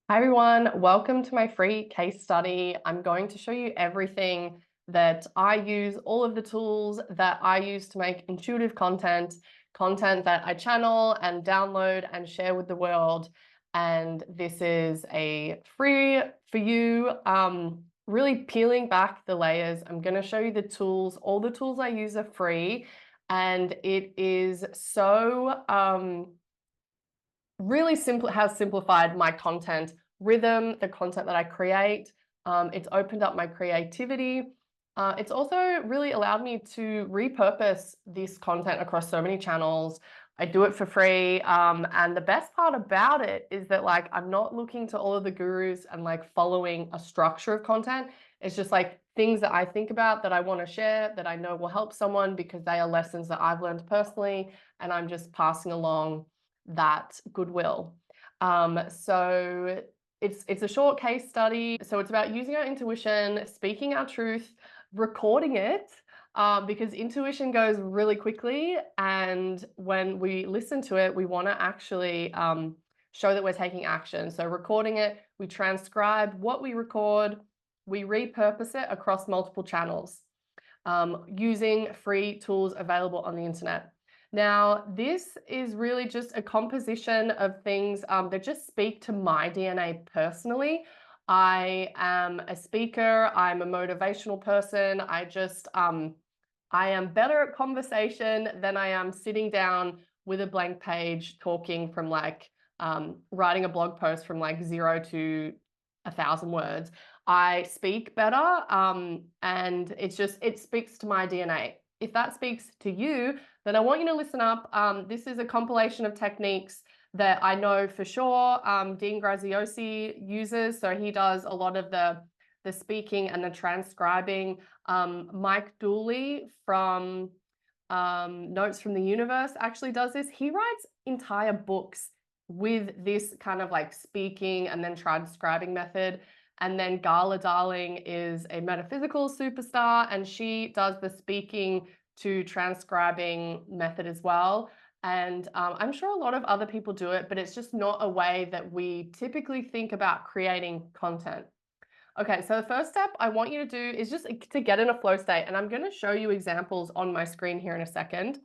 Hi everyone, welcome to my free case study. I'm going to show you everything that I use, all of the tools that I use to make intuitive content that I channel and download and share with the world. And this is a free for you, really peeling back the layers. I'm going to show you the tools. All the tools I use are free, and it is so really simple, has simplified my content rhythm, the content that I create. It's opened up my creativity. It's also really allowed me to repurpose this content across so many channels. I do it for free. And the best part about it is that I'm not looking to all of the gurus and following a structure of content. It's just things that I think about that I want to share that I know will help someone because they are lessons that I've learned personally, and I'm just passing along that goodwill. So it's a short case study. So it's about using our intuition, speaking our truth, recording it, because intuition goes really quickly. And when we listen to it, we want to actually show that we're taking action. So recording it, we transcribe what we record, we repurpose it across multiple channels, using free tools available on the internet. Now, this is really just a composition of things that just speak to my DNA personally. I am a speaker, I'm a motivational person. I am better at conversation than I am sitting down with a blank page talking from writing a blog post from 0 to 1,000 words. I speak better, and it speaks to my DNA. If that speaks to you, then I want you to listen up. This is a compilation of techniques that I know for sure Dean Graziosi uses. So he does a lot of the speaking and the transcribing. Mike Dooley from Notes from the Universe actually does this. He writes entire books with this kind of speaking and then transcribing method. And then Gala Darling is a metaphysical superstar, and she does the speaking to transcribing method as well. And I'm sure a lot of other people do it, but it's just not a way that we typically think about creating content. Okay, so the first step I want you to do is just to get in a flow state, and I'm going to show you examples on my screen here in a second.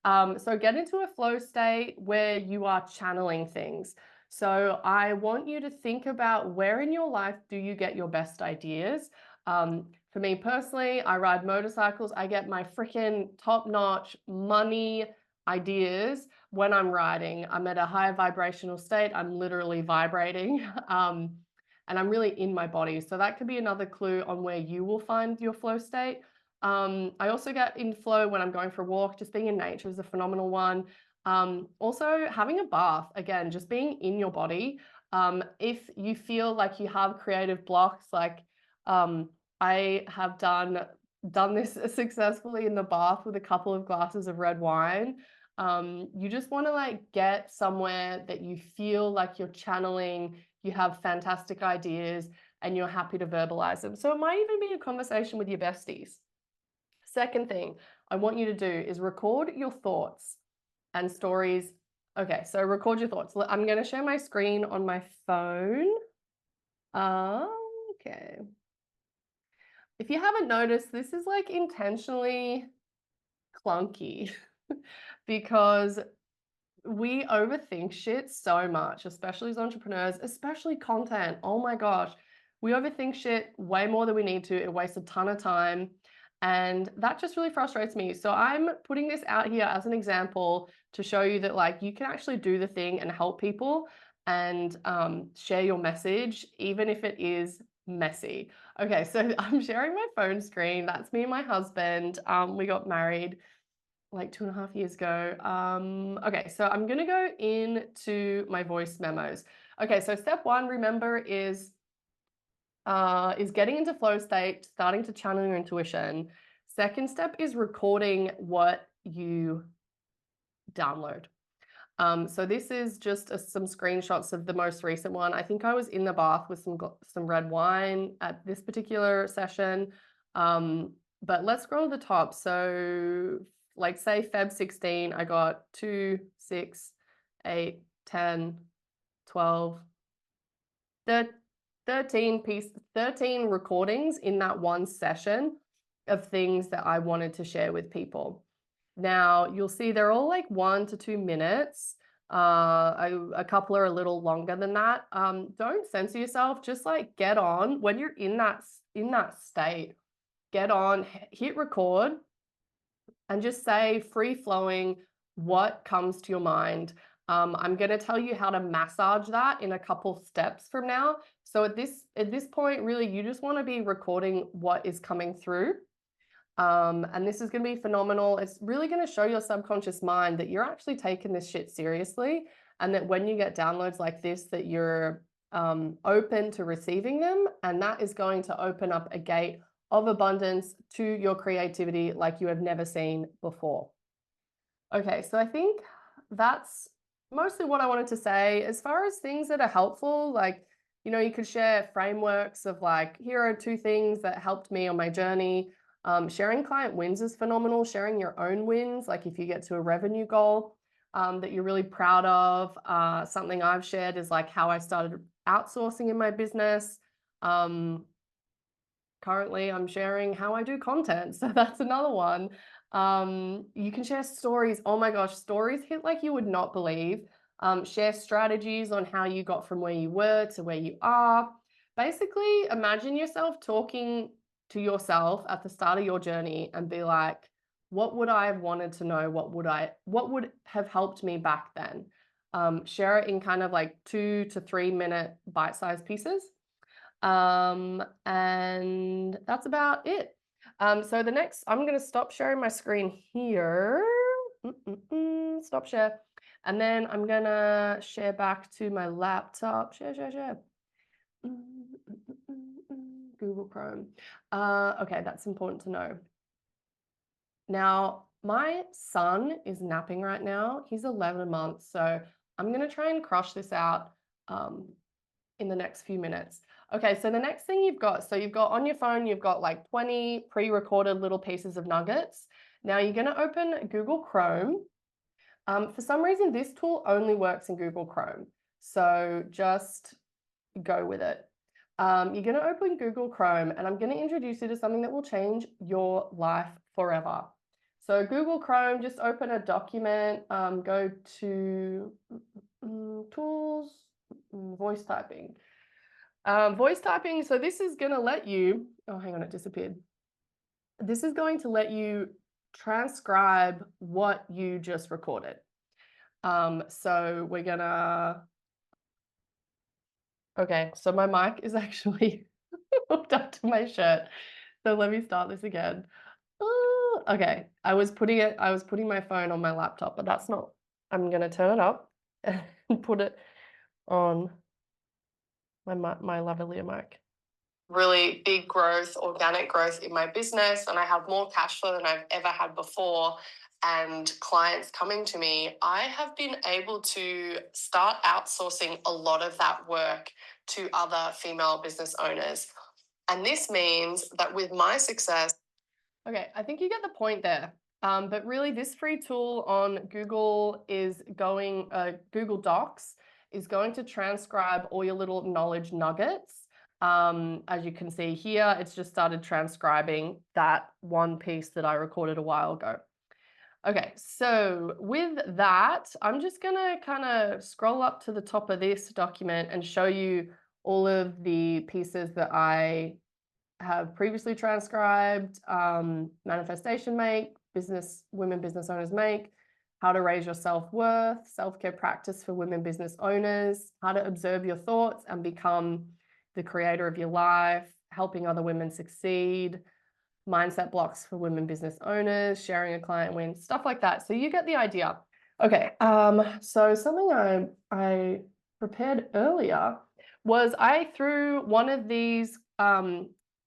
So get into a flow state where you are channeling things. So I want you to think about where in your life do you get your best ideas. For me personally, I ride motorcycles. I get my freaking top-notch money ideas when I'm riding. I'm at a higher vibrational state. I'm literally vibrating. And I'm really in my body. So that could be another clue on where you will find your flow state. I also get in flow when I'm going for a walk. Just being in nature is a phenomenal one. Also having a bath, again, just being in your body. If you feel like you have creative blocks, I have done this successfully in the bath with a couple of glasses of red wine. You just want to get somewhere that you feel like you're channeling, you have fantastic ideas, and you're happy to verbalize them. So it might even be a conversation with your besties. Second thing I want you to do is record your thoughts and stories. Okay, so record your thoughts. I'm going to share my screen on my phone. Okay. If you haven't noticed, this is intentionally clunky because we overthink shit so much, especially as entrepreneurs, especially content. Oh my gosh, we overthink shit way more than we need to. It wastes a ton of time. And that just really frustrates me. So I'm putting this out here as an example to show you that you can actually do the thing and help people and share your message, even if it is messy. Okay, so I'm sharing my phone screen. That's me and my husband. We got married like 2.5 years ago. Okay, so I'm gonna go into my voice memos. Okay, so step one, remember, is getting into flow state, starting to channel your intuition. Second step is recording what you download. So this is just some screenshots of the most recent one. I think I was in the bath with some red wine at this particular session. But let's scroll to the top. So say Feb 16, I got 2, 6, 8, 10, 12, 13 recordings in that one session of things that I wanted to share with people. Now, you'll see they're all like 1 to 2 minutes. A couple are a little longer than that. Don't censor yourself. Just like get on when you're in that state. Get on, hit record, and just say free flowing what comes to your mind. I'm going to tell you how to massage that in a couple steps from now. So at this point, really, you just want to be recording what is coming through. And this is going to be phenomenal. It's really going to show your subconscious mind that you're actually taking this shit seriously, and that when you get downloads like this, that you're open to receiving them, and that is going to open up a gate of abundance to your creativity like you have never seen before. Okay, so I think that's mostly what I wanted to say. As far as things that are helpful, like, you know, you could share frameworks of like, here are 2 things that helped me on my journey. Sharing client wins is phenomenal. Sharing your own wins, like if you get to a revenue goal that you're really proud of. Something I've shared is like how I started outsourcing in my business. Currently, I'm sharing how I do content, so that's another one. You can share stories. Oh my gosh, stories hit like you would not believe. Share strategies on how you got from where you were to where you are. Basically, imagine yourself talking to yourself at the start of your journey and be like, what would I have wanted to know? What would have helped me back then? Share it in kind of like 2 to 3 minute bite-sized pieces. And that's about it. So the next, I'm going to stop sharing my screen here. Stop share. And then I'm going to share back to my laptop. Share. Google Chrome. Okay, that's important to know. Now, my son is napping right now. He's 11 months, so I'm going to try and crush this out in the next few minutes. Okay, so the next thing you've got on your phone, you've got like 20 pre-recorded little pieces of nuggets. Now you're going to open Google Chrome. For some reason, this tool only works in Google Chrome, so just go with it. You're going to open Google Chrome, and I'm going to introduce you to something that will change your life forever. So Google Chrome, just open a document, go to tools, voice typing. Voice typing, so this is going to let you, oh, hang on, it disappeared. This is going to let you transcribe what you just recorded. So we're gonna, okay, so my mic is actually hooked up to my shirt. So let me start this again. Okay, I was putting my phone on my laptop, but that's not, I'm gonna turn it up and put it on my lavalier mic. Really big growth, organic growth in my business, and I have more cash flow than I've ever had before, and clients coming to me. I have been able to start outsourcing a lot of that work to other female business owners. And this means that with my success, okay, I think you get the point there. But really, this free tool on Google is going, Google Docs is going to transcribe all your little knowledge nuggets. As you can see here, it's just started transcribing that one piece that I recorded a while ago. Okay, so with that, I'm just gonna kind of scroll up to the top of this document and show you all of the pieces that I have previously transcribed. Manifestation Make, Women Business Owners Make, How to Raise Your Self-Worth, Self-Care Practice for Women Business Owners, How to Observe Your Thoughts and Become the Creator of Your Life, Helping Other Women Succeed, Mindset Blocks for Women Business Owners, Sharing a Client Win, stuff like that. So you get the idea. Okay, so something I prepared earlier was I threw one of these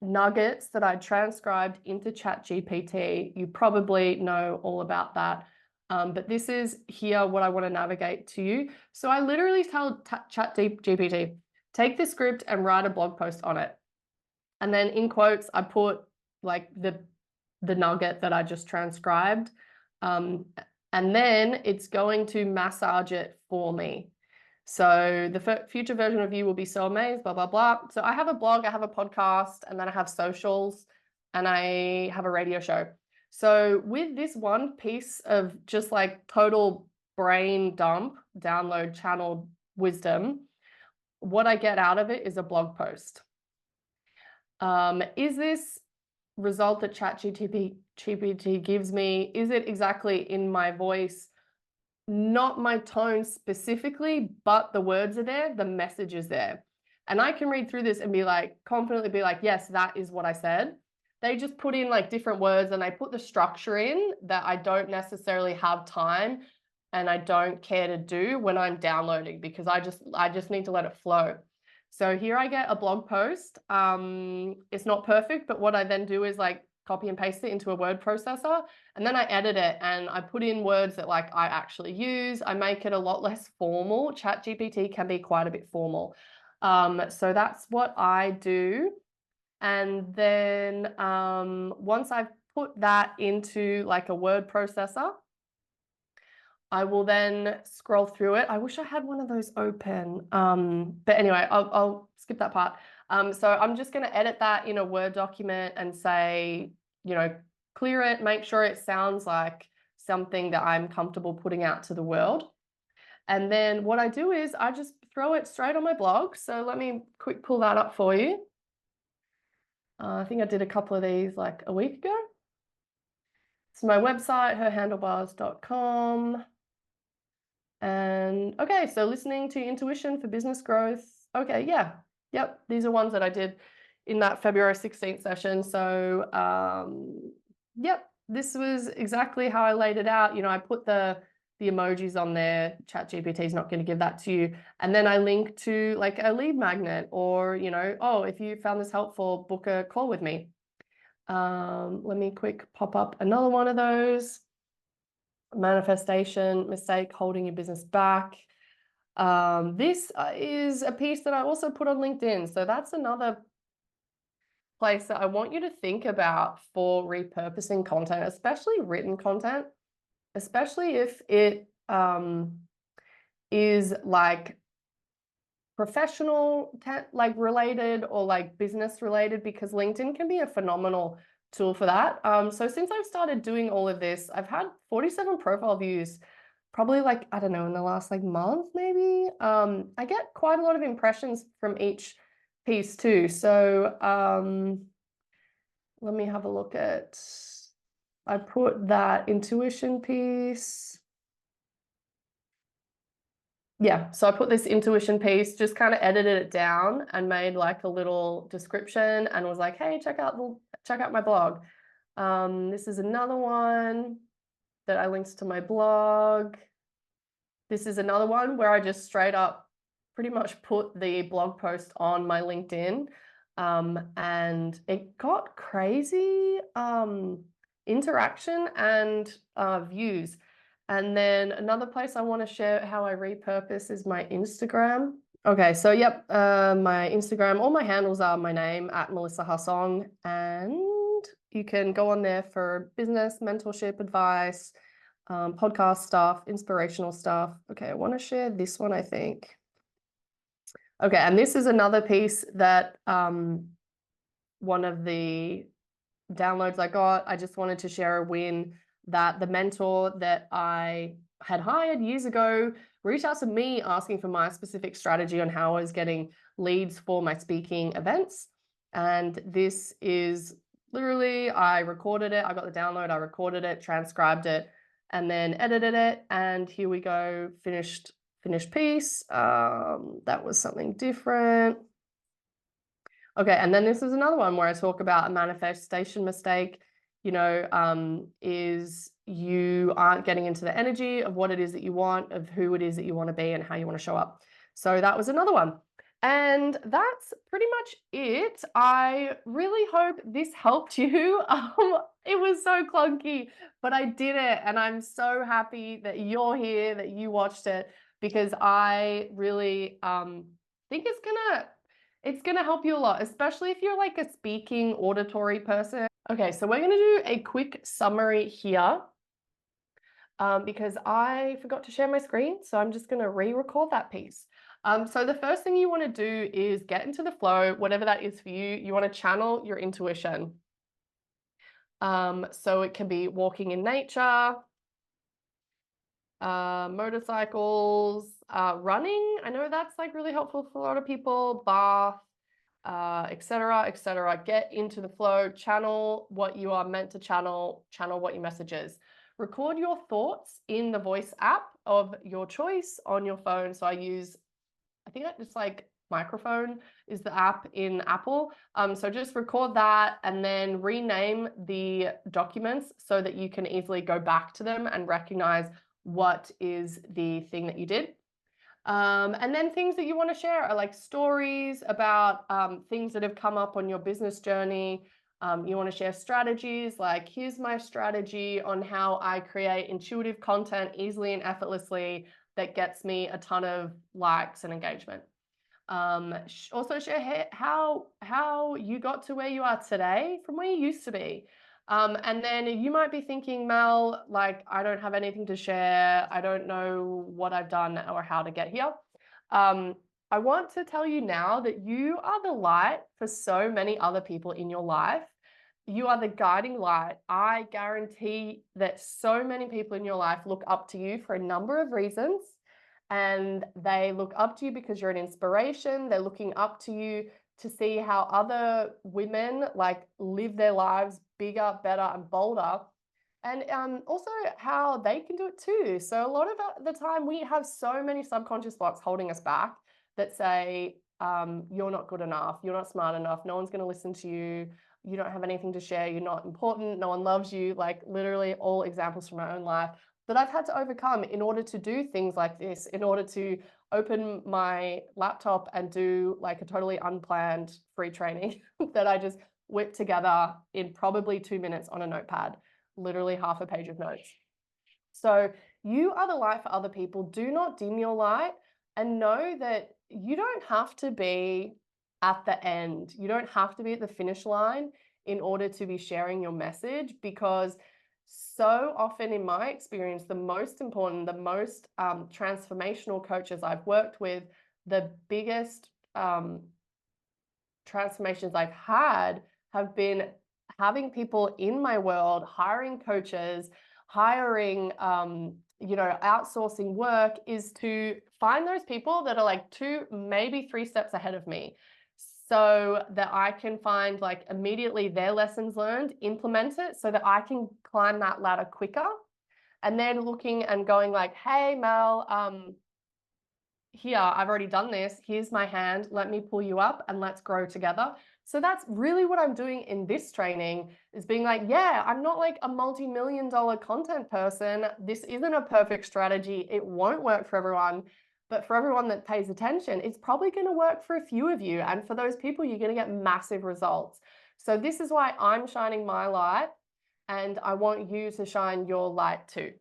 nuggets that I transcribed into ChatGPT. You probably know all about that. But this is here what I want to navigate to you. So I literally tell ChatGPT, take this script and write a blog post on it. And then in quotes, I put like the nugget that I just transcribed. And then it's going to massage it for me. So the future version of you will be so amazed, blah, blah, blah. So I have a blog, I have a podcast, and then I have socials, and I have a radio show. So with this one piece of just like total brain dump, download channel wisdom, what I get out of it is a blog post. Is this result that ChatGPT gives me, is it exactly in my voice? Not my tone specifically, but the words are there, the message is there. And I can read through this and be like, confidently be like, yes, that is what I said. They just put in like different words and they put the structure in that I don't necessarily have time and I don't care to do when I'm downloading, because I just need to let it flow. So here I get a blog post. It's not perfect, but what I then do is like copy and paste it into a word processor, and then I edit it and I put in words that like I actually use. I make it a lot less formal. ChatGPT can be quite a bit formal. So that's what I do. And then once I've put that into like a word processor, I will then scroll through it. I wish I had one of those open. But anyway, I'll skip that part. So I'm just going to edit that in a Word document and say, clear it, make sure it sounds like something that I'm comfortable putting out to the world. And then what I do is I just throw it straight on my blog. So let me quick pull that up for you. I think I did a couple of these like a week ago. It's my website, herhandlebars.com. And okay, so listening to intuition for business growth. Okay, yeah, yep, these are ones that I did in that February 16th session. So yep, this was exactly how I laid it out. I put the emojis on there. ChatGPT is not going to give that to you. And then I link to like a lead magnet, or oh, if you found this helpful, book a call with me. Let me quick pop up another one of those. Manifestation mistake holding your business back. This is a piece that I also put on LinkedIn. So that's another place that I want you to think about for repurposing content, especially written content, especially if it is like professional like related or like business related, because LinkedIn can be a phenomenal tool for that. So since I've started doing all of this, I've had 47 profile views, probably like, I don't know, in the last like month, maybe. I get quite a lot of impressions from each piece too. So let me have a look at, I put that intuition piece. Yeah, so I put this intuition piece, just kind of edited it down and made like a little description and was like, hey, check out my blog. This is another one that I linked to my blog. This is another one where I just straight up pretty much put the blog post on my LinkedIn, and it got crazy interaction and views. And then another place I want to share how I repurpose is my Instagram. Okay, so yep, my Instagram, all my handles are my name @Melissa Harsong, and you can go on there for business, mentorship advice, podcast stuff, inspirational stuff. Okay, I want to share this one, I think. Okay, and this is another piece that one of the downloads I got. I just wanted to share a win that the mentor that I had hired years ago reached out to me asking for my specific strategy on how I was getting leads for my speaking events. And this is literally, I recorded it, I got the download, I recorded it, transcribed it, and then edited it. And here we go, finished piece. That was something different. Okay, and then this is another one where I talk about a manifestation mistake, is you aren't getting into the energy of what it is that you want, of who it is that you want to be and how you want to show up. So that was another one. And that's pretty much it. I really hope this helped you. It was so clunky, but I did it. And I'm so happy that you're here, that you watched it, because I really think it's gonna help you a lot, especially if you're like a speaking auditory person. Okay, so we're gonna do a quick summary here. because I forgot to share my screen. So I'm just going to re-record that piece. So the first thing you want to do is get into the flow, whatever that is for you. You want to channel your intuition. So it can be walking in nature, motorcycles, running. I know that's like really helpful for a lot of people, bath, etc., etc. Get into the flow, channel what you are meant to channel what your message is. Record your thoughts in the voice app of your choice on your phone. So I think it's like Microphone is the app in Apple. So just record that and then rename the documents so that you can easily go back to them and recognize what is the thing that you did. And then things that you want to share are like stories about things that have come up on your business journey. You want to share strategies like, here's my strategy on how I create intuitive content easily and effortlessly that gets me a ton of likes and engagement. Also share how you got to where you are today from where you used to be. And then you might be thinking, Mel, like, I don't have anything to share. I don't know what I've done or how to get here. I want to tell you now that you are the light for so many other people in your life. You are the guiding light. I guarantee that so many people in your life look up to you for a number of reasons. And they look up to you because you're an inspiration. They're looking up to you to see how other women like live their lives bigger, better, and bolder. And also how they can do it too. So a lot of the time we have so many subconscious blocks holding us back that say, you're not good enough, you're not smart enough, no one's going to listen to you, you don't have anything to share, you're not important, no one loves you. Like literally all examples from my own life that I've had to overcome in order to do things like this, in order to open my laptop and do like a totally unplanned free training that I just whipped together in probably 2 minutes on a notepad, literally half a page of notes. So you are the light for other people. Do not dim your light, and know that you don't have to be at the end. You don't have to be at the finish line in order to be sharing your message, because so often in my experience, the most important, the most transformational coaches I've worked with, the biggest transformations I've had have been having people in my world, hiring coaches, hiring, outsourcing work, is to find those people that are like 2, maybe 3 steps ahead of me, so that I can find like immediately their lessons learned, implement it so that I can climb that ladder quicker. And then looking and going like, hey, Mel, here, I've already done this. Here's my hand. Let me pull you up and let's grow together. So that's really what I'm doing in this training, is being like, yeah, I'm not like a multi-million-dollar content person. This isn't a perfect strategy. It won't work for everyone. But for everyone that pays attention, it's probably going to work for a few of you. And for those people, you're going to get massive results. So this is why I'm shining my light, and I want you to shine your light too.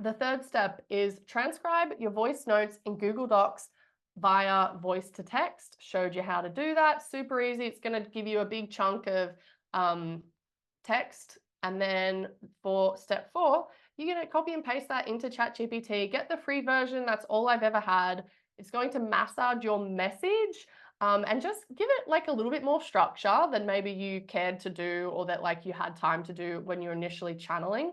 The third step is transcribe your voice notes in Google Docs via voice to text. Showed you how to do that. Super easy. It's going to give you a big chunk of text. And then for step 4, you're going to copy and paste that into ChatGPT. Get the free version. That's all I've ever had. It's going to massage your message and just give it like a little bit more structure than maybe you cared to do, or that like you had time to do when you're initially channeling.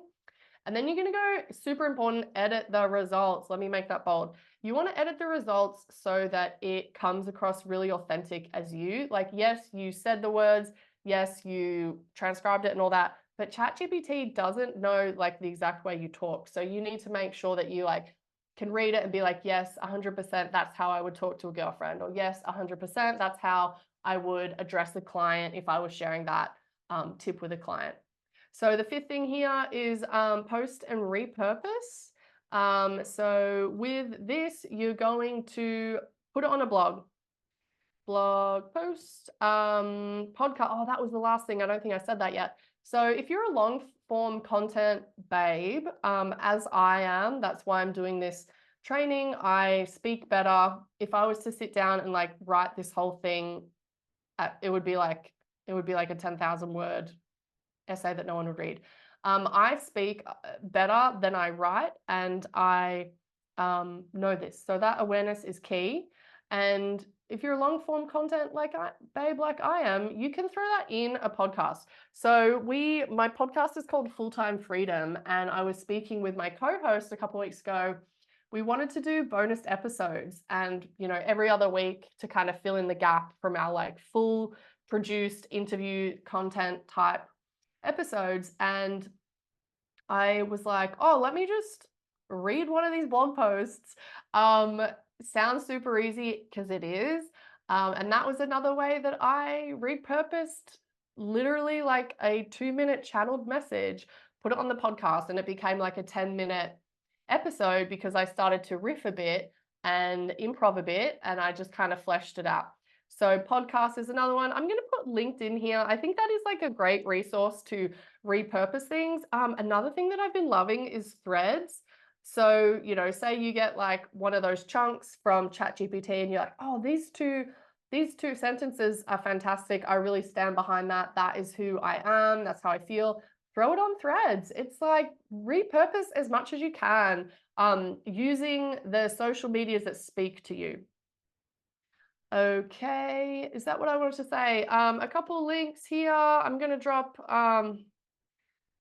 And then you're going to go, super important, edit the results. Let me make that bold. You want to edit the results so that it comes across really authentic as you. Like, yes, you said the words, yes, you transcribed it and all that, but ChatGPT doesn't know like the exact way you talk. So you need to make sure that you like can read it and be like, yes, 100%, that's how I would talk to a girlfriend, or yes, 100%, that's how I would address a client if I was sharing that tip with a client. So the 5th thing here is post and repurpose. So with this, you're going to put it on a blog post, podcast. Oh, that was the last thing. I don't think I said that yet. So if you're a long form content babe, as I am, that's why I'm doing this training. I speak better. If I was to sit down and like write this whole thing, it would be like a 10,000 word essay that no one would read. I speak better than I write, and I know this. So that awareness is key. And if you're long form content like I am, you can throw that in a podcast. So my podcast is called Full Time Freedom, and I was speaking with my co-host a couple of weeks ago. We wanted to do bonus episodes and, every other week to kind of fill in the gap from our like full produced interview content type episodes. And I was like, oh, let me just read one of these blog posts. Sounds super easy because it is. And that was another way that I repurposed literally like a 2-minute channeled message, put it on the podcast, and it became like a 10-minute episode because I started to riff a bit and improv a bit, and I just kind of fleshed it out. So podcast is another one. I'm going to put LinkedIn here. I think that is like a great resource to repurpose things. Another thing that I've been loving is Threads. So, say you get like one of those chunks from ChatGPT and you're like, oh, these two sentences are fantastic. I really stand behind that. That is who I am. That's how I feel. Throw it on Threads. It's like repurpose as much as you can, using the social medias that speak to you. Okay, is that what I wanted to say? A couple links here. I'm going to drop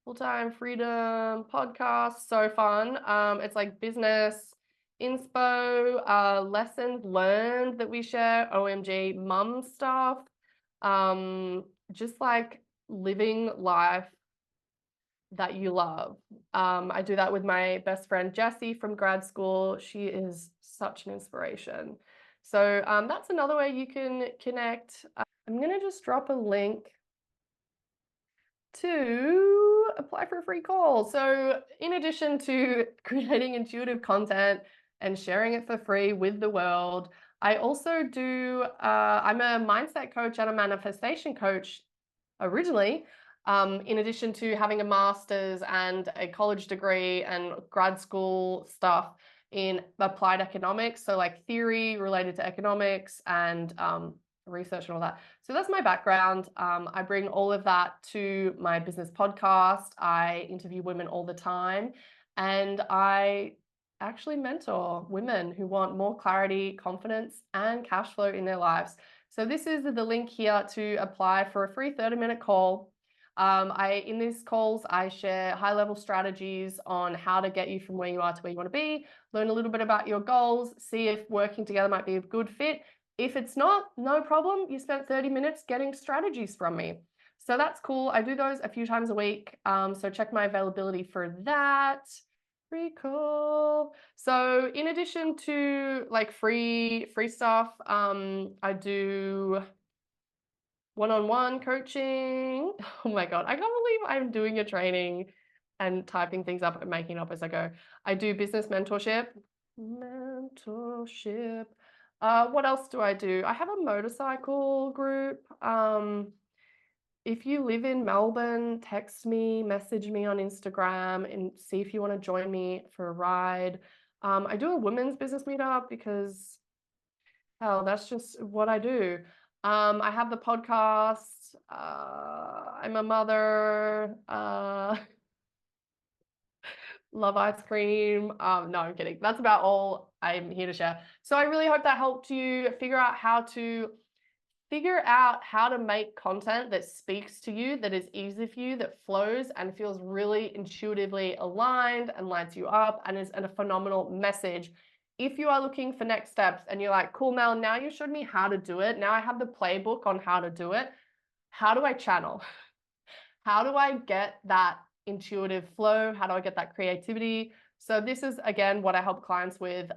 Full Time Freedom podcast. So fun. It's like business inspo, lessons learned that we share, OMG, mum stuff. Just like living life that you love. I do that with my best friend Jessie from grad school. She is such an inspiration. So that's another way you can connect. I'm going to just drop a link to apply for a free call. So in addition to creating intuitive content and sharing it for free with the world, I also do, I'm a mindset coach and a manifestation coach originally. In addition to having a master's and a college degree and grad school stuff in applied economics, so like theory related to economics and research and all that. So that's my background. I bring all of that to my business podcast. I interview women all the time, and I actually mentor women who want more clarity, confidence, and cash flow in their lives. So this is the link here to apply for a free 30-minute call. In these calls, I share high-level strategies on how to get you from where you are to where you want to be, learn a little bit about your goals, see if working together might be a good fit. If it's not, no problem. You spent 30 minutes getting strategies from me. So that's cool. I do those a few times a week. So check my availability for that. Pretty cool. So in addition to like free stuff, I do one-on-one coaching. Oh my God, I can't believe I'm doing a training and typing things up and making up as I go. I do business mentorship. What else do I do? I have a motorcycle group. If you live in Melbourne, text me, message me on Instagram and see if you want to join me for a ride. I do a women's business meetup because, hell, that's just what I do. I have the podcast. I'm a mother. Love ice cream. No, I'm kidding. That's about all I'm here to share. So I really hope that helped you figure out how to make content that speaks to you, that is easy for you, that flows and feels really intuitively aligned and lights you up and is a phenomenal message. If you are looking for next steps and you're like, cool, Mel, now you showed me how to do it. Now I have the playbook on how to do it. How do I channel? How do I get that intuitive flow? How do I get that creativity? So this is, again, what I help clients with.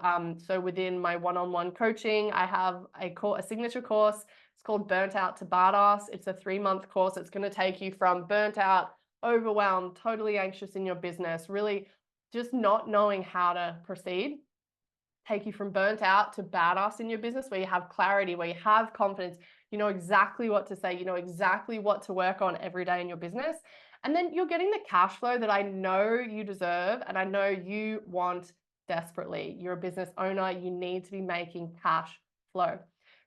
So within my one-on-one coaching, I have a signature course. It's called Burnt Out to Badass. It's a 3-month course. It's going to take you from burnt out, overwhelmed, totally anxious in your business, really just not knowing how to proceed. Take you from burnt out to badass in your business, where you have clarity, where you have confidence, you know exactly what to say, you know exactly what to work on every day in your business. And then you're getting the cash flow that I know you deserve and I know you want desperately. You're a business owner, you need to be making cash flow.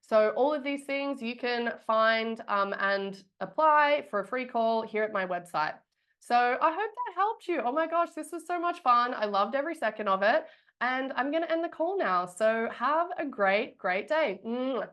So all of these things you can find and apply for a free call here at my website. So I hope that helped you. Oh my gosh, this was so much fun. I loved every second of it. And I'm going to end the call now. So have a great, great day. Mwah.